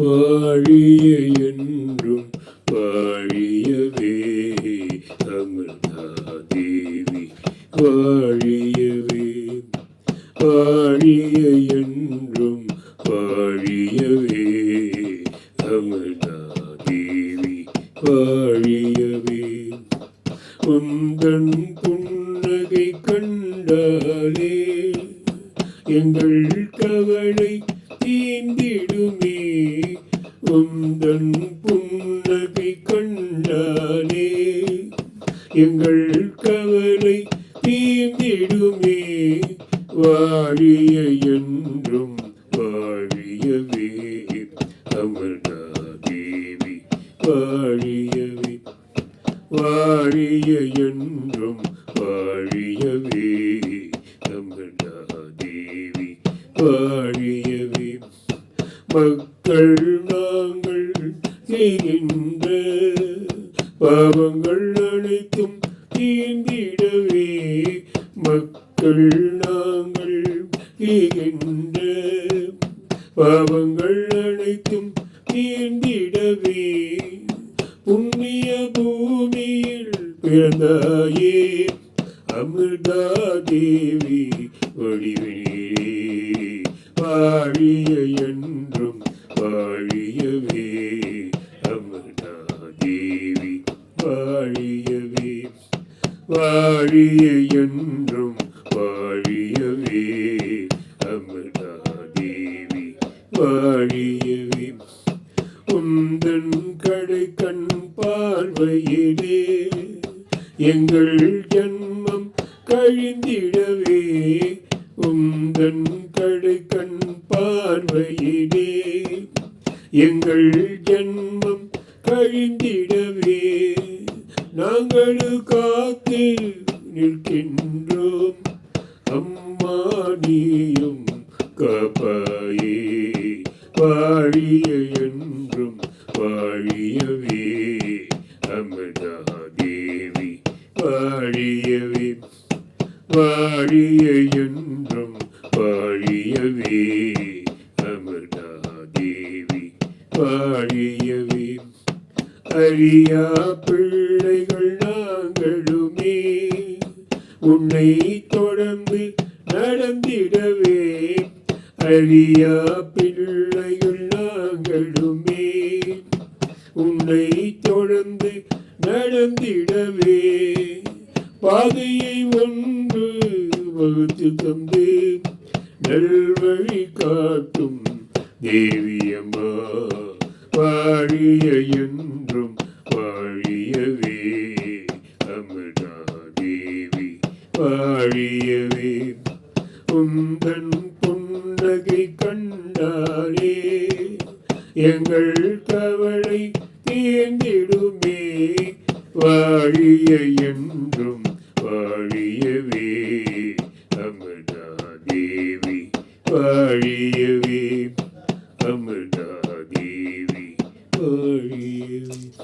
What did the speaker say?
வாழிய என்றும் வாழியவே அமிர்தா தேவி வாழியவே வாழிய என்றும் வாழியவே அமிர்தா தேவி வாழியவே உந்தன் புன்னகை கண்டாலே எங்கள் கவலை தீந்திடுமே உந்தன் புன்னகை கண்டாலே எங்கள் கவலை தீந்திடுமே வாழிய என்றும் வாழியவே அமிர்தா தேவி வாழியவே வாழிய என்றும் வாழியவே அமிர்தா தேவி வாழியவே மக்கள் நாங்கள் செய்கின்ற பாவங்கள் அனைத்தும் தீர்ந்திடவே மக்கள் நாங்கள் செய்கின்ற பாவங்கள் அனைத்தும் தீர்ந்திடவே புண்ணிய பூமியில் பிறந்தாயே அமிர்தா தேவி வடிவே வாழிய என்றும் வாழியவே அமிர்தா தேவி வாழியவே வாழிய என்றும் வாழியவே அமிர்தா தேவி வாழியவே உந்தன் கடை கண் பார்வையிலே எங்கள் ஜன்மம் கழிந்திடவே உந்தன் கடை கண் பார்வையிலே எங்கள் ஜன்மம் கழிந்திடவே நாங்கள் காத்து நிற்கின்றோம் அம்மா நீயும் காப்பாயே வாழிய என்றும் வாழியவே அமிர்தா தேவி வாழியவே வாழிய என்றும் வாழியவே அமிர்தா தேவி வாழியவே அறியா பிள்ளைகள் நாங்களுமே உன்னை தொடர்ந்து நடந்திடவே அறியா பிள்ளைகள் நாங்களுமே உன்னை தொடர்ந்து நடந்திடவே பாதையை ஒன்று வகுத்து தந்து நல்வழி காட்டும் தேவியம்மா வாழிய என்றும் வாழியவே அமிர்தா தேவி வாழியவே உந்தன் புன்னகை கண்டாலே எங்கள் கவலை தீர்ந்திடுமே வாழிய என்றும் வாழியவே